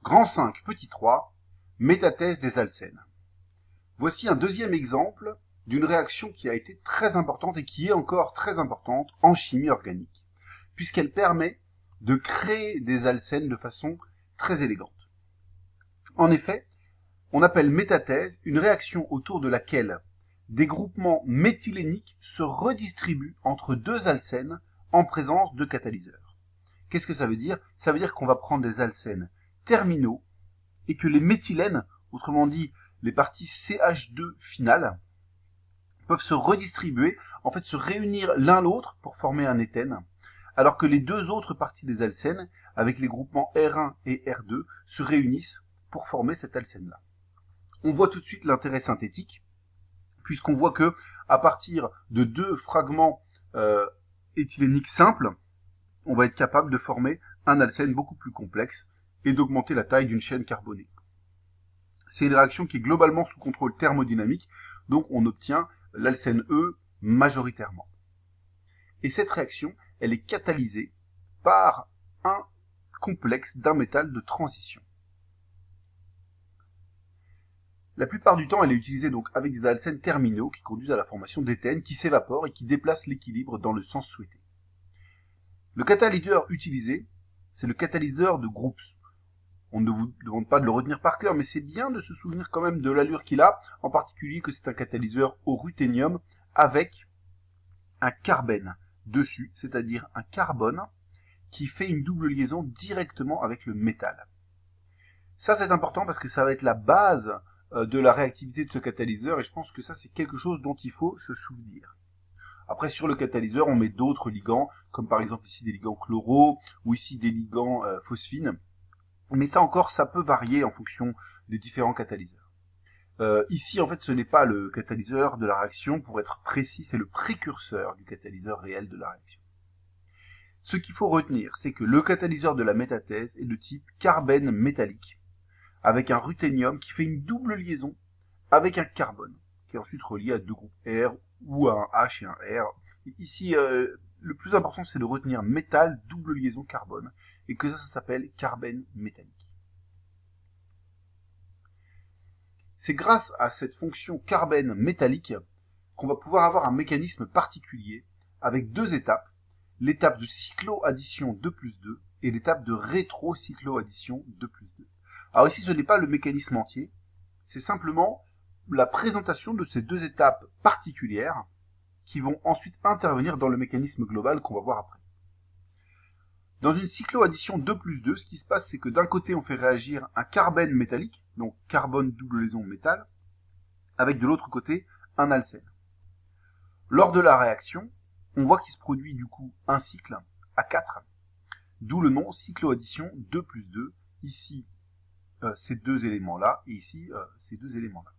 Grand 5, petit 3, métathèse des alcènes. Voici un deuxième exemple d'une réaction qui a été très importante et qui est encore très importante en chimie organique, puisqu'elle permet de créer des alcènes de façon très élégante. En effet, on appelle métathèse une réaction autour de laquelle des groupements méthyléniques se redistribuent entre deux alcènes en présence de catalyseurs. Qu'est-ce que ça veut dire? Ça veut dire qu'on va prendre des alcènes terminaux et que les méthylènes, autrement dit les parties CH2 finales, peuvent se redistribuer, en fait se réunir l'un l'autre pour former un éthène, alors que les deux autres parties des alcènes, avec les groupements R1 et R2, se réunissent pour former cet alcène-là. On voit tout de suite l'intérêt synthétique, puisqu'on voit que à partir de deux fragments éthyléniques simples, on va être capable de former un alcène beaucoup plus complexe et d'augmenter la taille d'une chaîne carbonée. C'est une réaction qui est globalement sous contrôle thermodynamique, donc on obtient l'alcène E majoritairement. Et cette réaction, elle est catalysée par un complexe d'un métal de transition. La plupart du temps, elle est utilisée donc avec des alcènes terminaux qui conduisent à la formation d'éthène qui s'évapore et qui déplace l'équilibre dans le sens souhaité. Le catalyseur utilisé, c'est le catalyseur de Groupes. On ne vous demande pas de le retenir par cœur, mais c'est bien de se souvenir quand même de l'allure qu'il a, en particulier que c'est un catalyseur au ruthénium avec un carbène dessus, c'est-à-dire un carbone qui fait une double liaison directement avec le métal. Ça c'est important parce que ça va être la base de la réactivité de ce catalyseur et je pense que ça c'est quelque chose dont il faut se souvenir. Après sur le catalyseur on met d'autres ligands, comme par exemple ici des ligands chloro ou ici des ligands phosphine. Mais ça encore, ça peut varier en fonction des différents catalyseurs. Ici, en fait, ce n'est pas le catalyseur de la réaction. Pour être précis, c'est le précurseur du catalyseur réel de la réaction. Ce qu'il faut retenir, c'est que le catalyseur de la métathèse est de type carbène métallique, avec un ruthénium qui fait une double liaison avec un carbone, qui est ensuite relié à deux groupes R ou à un H et un R. Ici, le plus important, c'est de retenir métal, double liaison carbone, et que ça s'appelle carbène métallique. C'est grâce à cette fonction carbène métallique qu'on va pouvoir avoir un mécanisme particulier avec deux étapes, l'étape de cycloaddition 2+2 et l'étape de rétrocycloaddition 2+2. Alors ici, ce n'est pas le mécanisme entier, c'est simplement la présentation de ces deux étapes particulières qui vont ensuite intervenir dans le mécanisme global qu'on va voir après. Dans une cycloaddition 2+2, ce qui se passe, c'est que d'un côté, on fait réagir un carbène métallique, donc carbone double liaison métal, avec de l'autre côté, un alcène. Lors de la réaction, on voit qu'il se produit du coup un cycle à 4, d'où le nom cycloaddition 2+2, ici ces deux éléments-là, et ici ces deux éléments-là.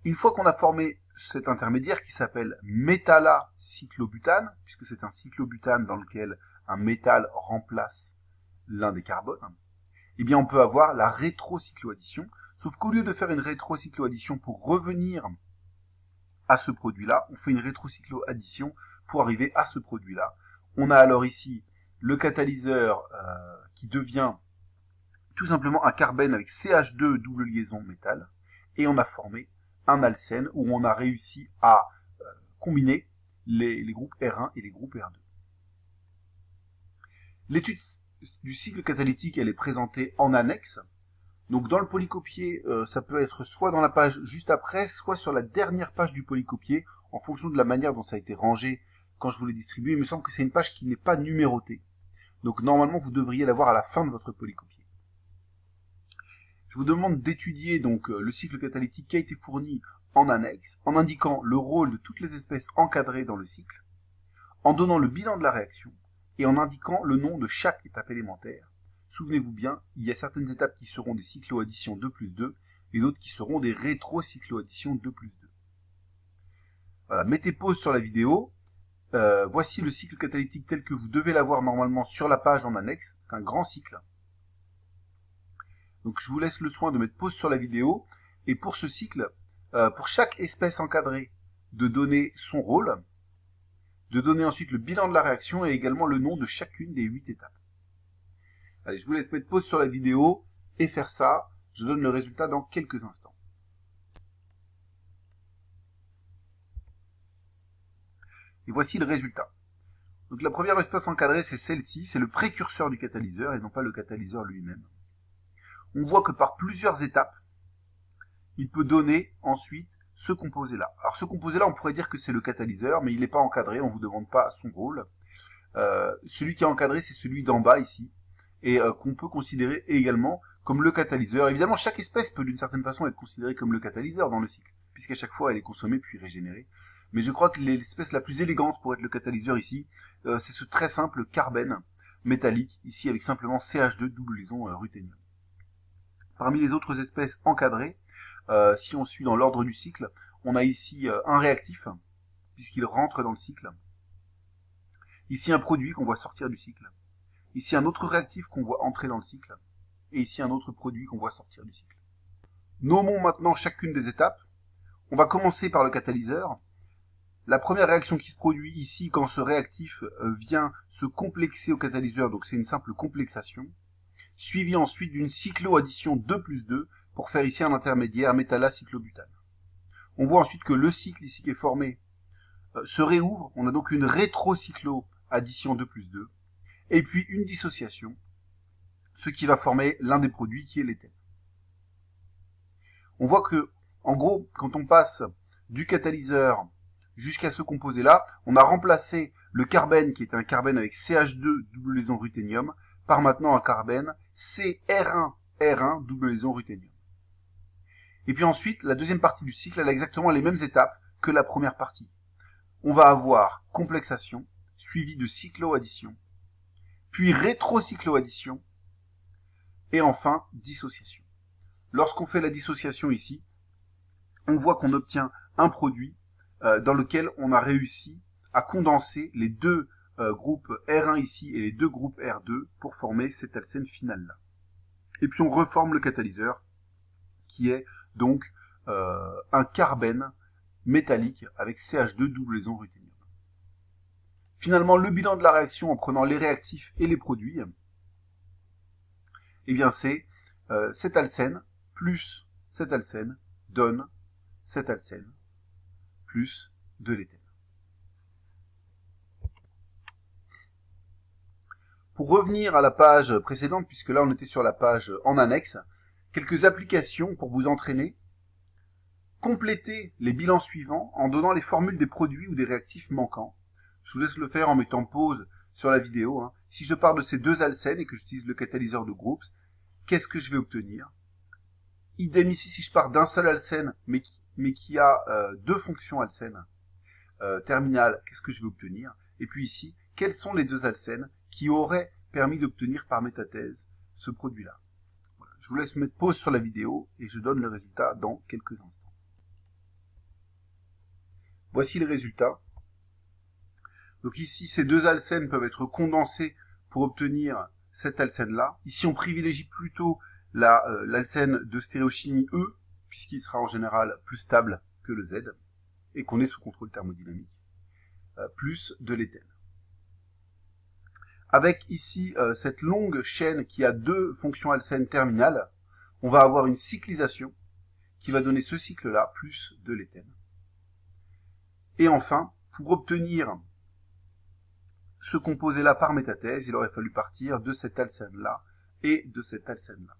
Une fois qu'on a formé cet intermédiaire qui s'appelle métallacyclobutane, puisque c'est un cyclobutane dans lequel un métal remplace l'un des carbones, eh bien on peut avoir la rétrocycloaddition, sauf qu'au lieu de faire une rétrocycloaddition pour revenir à ce produit-là, on fait une rétrocycloaddition pour arriver à ce produit-là. On a alors ici le catalyseur qui devient tout simplement un carbène avec CH2 double liaison métal, et on a formé un alcène où on a réussi à combiner les groupes R1 et les groupes R2. L'étude du cycle catalytique, elle est présentée en annexe. Donc dans le polycopier, ça peut être soit dans la page juste après, soit sur la dernière page du polycopier, en fonction de la manière dont ça a été rangé quand je vous l'ai distribué. Il me semble que c'est une page qui n'est pas numérotée. Donc normalement, vous devriez l'avoir à la fin de votre polycopier. Je vous demande d'étudier donc le cycle catalytique qui a été fourni en annexe, en indiquant le rôle de toutes les espèces encadrées dans le cycle, en donnant le bilan de la réaction et en indiquant le nom de chaque étape élémentaire. Souvenez-vous bien, il y a certaines étapes qui seront des cycloadditions 2+2 et d'autres qui seront des rétrocycloadditions 2+2. Voilà, mettez pause sur la vidéo. Voici le cycle catalytique tel que vous devez l'avoir normalement sur la page en annexe. C'est un grand cycle. Donc je vous laisse le soin de mettre pause sur la vidéo. Et pour ce cycle, pour chaque espèce encadrée, de donner son rôle, de donner ensuite le bilan de la réaction et également le nom de chacune des 8 étapes. Allez, je vous laisse mettre pause sur la vidéo et faire ça. Je donne le résultat dans quelques instants. Et voici le résultat. Donc la première espèce encadrée, c'est celle-ci, c'est le précurseur du catalyseur et non pas le catalyseur lui-même. On voit que par plusieurs étapes, il peut donner ensuite ce composé-là. Alors ce composé-là, on pourrait dire que c'est le catalyseur, mais il n'est pas encadré, on ne vous demande pas son rôle. Celui qui est encadré, c'est celui d'en bas ici, et qu'on peut considérer également comme le catalyseur. Évidemment, chaque espèce peut d'une certaine façon être considérée comme le catalyseur dans le cycle, puisqu'à chaque fois elle est consommée puis régénérée. Mais je crois que l'espèce la plus élégante pour être le catalyseur ici, c'est ce très simple carbène métallique, ici avec simplement CH2 double liaison ruthénium. Parmi les autres espèces encadrées, si on suit dans l'ordre du cycle, on a ici un réactif, puisqu'il rentre dans le cycle. Ici un produit qu'on voit sortir du cycle. Ici un autre réactif qu'on voit entrer dans le cycle. Et ici un autre produit qu'on voit sortir du cycle. Nommons maintenant chacune des étapes. On va commencer par le catalyseur. La première réaction qui se produit ici quand ce réactif vient se complexer au catalyseur, donc c'est une simple complexation, suivie ensuite d'une cycloaddition 2+2 pour faire ici un intermédiaire métalla-cyclobutane. On voit ensuite que le cycle ici qui est formé se réouvre, on a donc une rétrocycloaddition 2+2, et puis une dissociation, ce qui va former l'un des produits qui est l'éthène. On voit que, en gros, quand on passe du catalyseur jusqu'à ce composé-là, on a remplacé le carbène, qui était un carbène avec CH2 double liaison ruthénium, par maintenant un carbène CR1R1 double liaison ruthénium. Et puis ensuite, la deuxième partie du cycle, elle a exactement les mêmes étapes que la première partie. On va avoir complexation, suivie de cycloaddition, puis rétrocycloaddition, et enfin dissociation. Lorsqu'on fait la dissociation ici, on voit qu'on obtient un produit dans lequel on a réussi à condenser les deux groupes R1 ici et les deux groupes R2 pour former cet alcène final là. Et puis on reforme le catalyseur qui est donc un carbène métallique avec CH2 double liaison ruthénium. Finalement, le bilan de la réaction en prenant les réactifs et les produits, eh bien c'est cet alcène plus cet alcène donne cet alcène plus de l'éthène. Pour revenir à la page précédente, puisque là on était sur la page en annexe, quelques applications pour vous entraîner. Complétez les bilans suivants en donnant les formules des produits ou des réactifs manquants. Je vous laisse le faire en mettant pause sur la vidéo. Si je pars de ces deux alcènes et que j'utilise le catalyseur de Groupes, qu'est-ce que je vais obtenir? Idem ici, si je pars d'un seul alcène, mais qui a deux fonctions alcènes terminales, qu'est-ce que je vais obtenir? Et puis ici, quels sont les deux alcènes qui auraient permis d'obtenir par métathèse ce produit-là? Voilà. Je vous laisse mettre pause sur la vidéo et je donne le résultat dans quelques instants. Voici le résultat. Donc ici, ces deux alcènes peuvent être condensés pour obtenir cet alcène-là. Ici, on privilégie plutôt l'alcène de stéréochimie E, puisqu'il sera en général plus stable que le Z, et qu'on est sous contrôle thermodynamique, plus de l'éthène. Avec ici cette longue chaîne qui a deux fonctions alcènes terminales, on va avoir une cyclisation qui va donner ce cycle-là, plus de l'éthène. Et enfin, pour obtenir ce composé-là par métathèse, il aurait fallu partir de cet alcène-là et de cet alcène-là.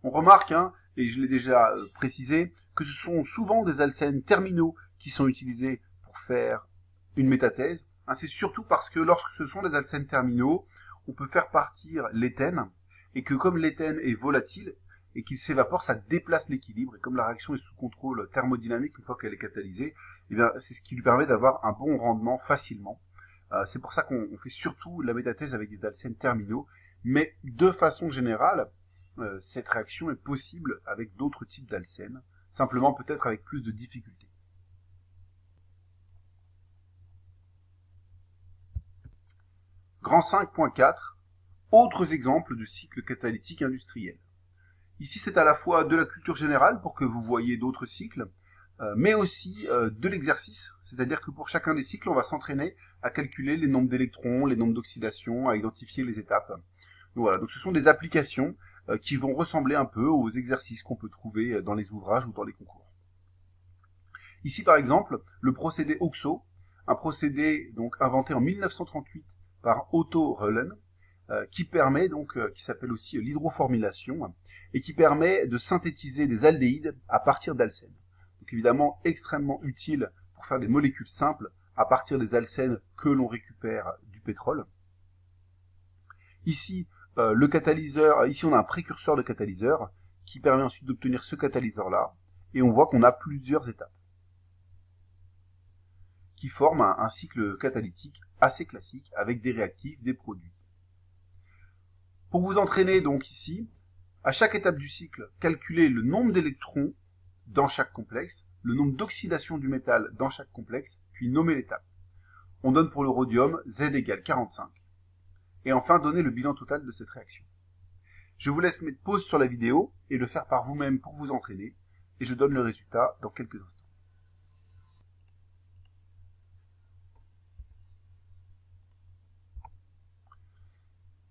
On remarque, et je l'ai déjà précisé, que ce sont souvent des alcènes terminaux qui sont utilisés pour faire une métathèse. C'est surtout parce que lorsque ce sont des alcènes terminaux, on peut faire partir l'éthène, et que comme l'éthène est volatile, et qu'il s'évapore, ça déplace l'équilibre, et comme la réaction est sous contrôle thermodynamique une fois qu'elle est catalysée, eh bien, c'est ce qui lui permet d'avoir un bon rendement facilement. C'est pour ça qu'on fait surtout la métathèse avec des alcènes terminaux, mais de façon générale, cette réaction est possible avec d'autres types d'alcènes, simplement peut-être avec plus de difficultés. Grand 5.4, autres exemples de cycles catalytiques industriels. Ici, c'est à la fois de la culture générale pour que vous voyez d'autres cycles, mais aussi de l'exercice, c'est-à-dire que pour chacun des cycles, on va s'entraîner à calculer les nombres d'électrons, les nombres d'oxydation, à identifier les étapes. Donc voilà, donc ce sont des applications qui vont ressembler un peu aux exercices qu'on peut trouver dans les ouvrages ou dans les concours. Ici par exemple, le procédé OXO, un procédé donc inventé en 1938 par Otto Rölln, qui permet donc, qui s'appelle aussi l'hydroformylation, et qui permet de synthétiser des aldéhydes à partir d'alcènes. Donc évidemment extrêmement utile pour faire des molécules simples à partir des alcènes que l'on récupère du pétrole. Ici, le catalyseur, ici on a un précurseur de catalyseur qui permet ensuite d'obtenir ce catalyseur-là, et on voit qu'on a plusieurs étapes qui forment un cycle catalytique assez classique avec des réactifs, des produits. Pour vous entraîner donc ici, à chaque étape du cycle, calculez le nombre d'électrons dans chaque complexe, le nombre d'oxydation du métal dans chaque complexe, puis nommer l'étape. On donne pour le rhodium Z égale 45. Et enfin, donner le bilan total de cette réaction. Je vous laisse mettre pause sur la vidéo et le faire par vous-même pour vous entraîner, et je donne le résultat dans quelques instants.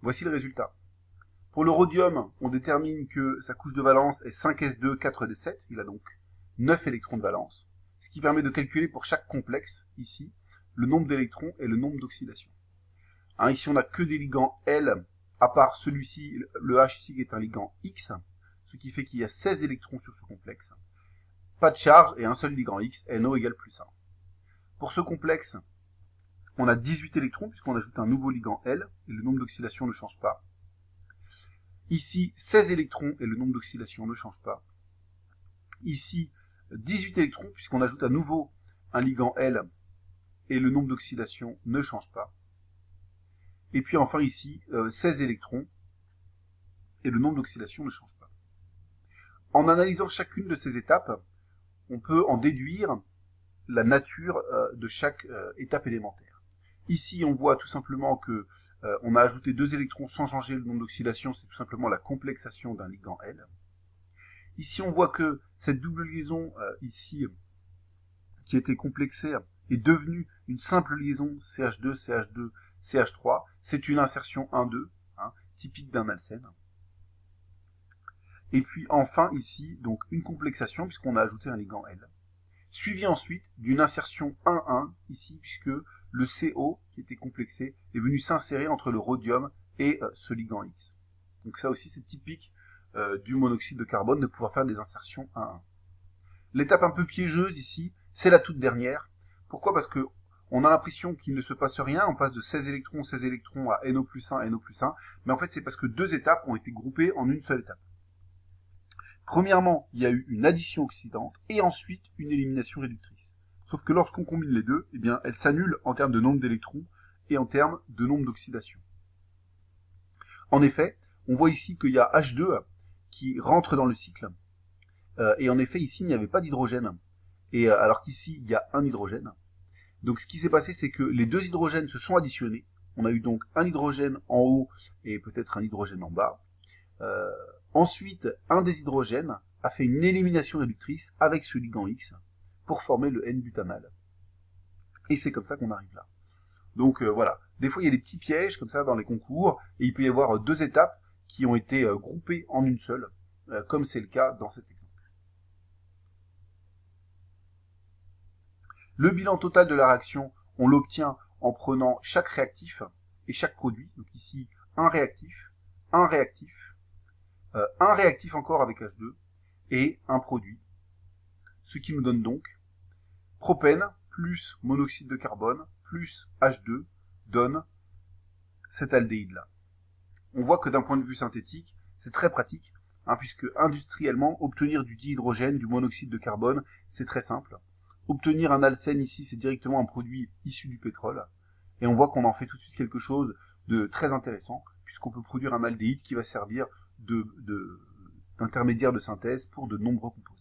Voici le résultat. Pour le rhodium, on détermine que sa couche de valence est 5s2, 4d7, il a donc 9 électrons de valence, ce qui permet de calculer pour chaque complexe, ici, le nombre d'électrons et le nombre d'oxydation. Ici, on n'a que des ligands L, à part celui-ci, le H ici qui est un ligand X, ce qui fait qu'il y a 16 électrons sur ce complexe. Pas de charge et un seul ligand X, NO égale plus 1. Pour ce complexe, on a 18 électrons puisqu'on ajoute un nouveau ligand L, et le nombre d'oxydation ne change pas. Ici, 16 électrons et le nombre d'oxydation ne change pas. Ici, 18 électrons puisqu'on ajoute à nouveau un ligand L et le nombre d'oxydation ne change pas. Et puis enfin ici, 16 électrons et le nombre d'oxydation ne change pas. En analysant chacune de ces étapes, on peut en déduire la nature de chaque étape élémentaire. Ici, on voit tout simplement que on a ajouté 2 électrons sans changer le nombre d'oxydation, c'est tout simplement la complexation d'un ligand L. Ici, on voit que cette double liaison ici, qui était complexée, est devenue une simple liaison CH2, CH2, CH3. C'est une insertion 1,2, typique d'un alcène. Et puis enfin ici, donc une complexation, puisqu'on a ajouté un ligand L. Suivi ensuite d'une insertion 1,1, ici, puisque le CO, qui était complexé, est venu s'insérer entre le rhodium et ce ligand X. Donc ça aussi, c'est typique du monoxyde de carbone de pouvoir faire des insertions 1,1. L'étape un peu piégeuse ici, c'est la toute dernière. Pourquoi ? Parce que on a l'impression qu'il ne se passe rien, on passe de 16 électrons à NO plus 1, NO plus 1, mais en fait c'est parce que 2 étapes ont été groupées en une seule étape. Premièrement, il y a eu une addition oxydante et ensuite une élimination réductrice. Sauf que lorsqu'on combine les deux, eh bien, elles s'annulent en termes de nombre d'électrons et en termes de nombre d'oxydation. En effet, on voit ici qu'il y a H2 qui rentre dans le cycle, et en effet ici il n'y avait pas d'hydrogène, et alors qu'ici il y a un hydrogène. Donc ce qui s'est passé, c'est que les deux hydrogènes se sont additionnés. On a eu donc un hydrogène en haut et peut-être un hydrogène en bas. Ensuite, un des hydrogènes a fait une élimination réductrice avec ce ligand X pour former le N-butanal. Et c'est comme ça qu'on arrive là. Donc voilà, des fois il y a des petits pièges comme ça dans les concours, et il peut y avoir 2 étapes qui ont été groupées en une seule, comme c'est le cas dans cet exemple. Le bilan total de la réaction, on l'obtient en prenant chaque réactif et chaque produit. Donc ici, un réactif encore avec H2 et un produit. Ce qui nous donne donc propène plus monoxyde de carbone plus H2 donne cet aldéhyde-là. On voit que d'un point de vue synthétique, c'est très pratique, puisque industriellement, obtenir du dihydrogène, du monoxyde de carbone, c'est très simple. Obtenir un alcène ici, c'est directement un produit issu du pétrole. Et on voit qu'on en fait tout de suite quelque chose de très intéressant, puisqu'on peut produire un aldéhyde qui va servir d'intermédiaire de synthèse pour de nombreux composés.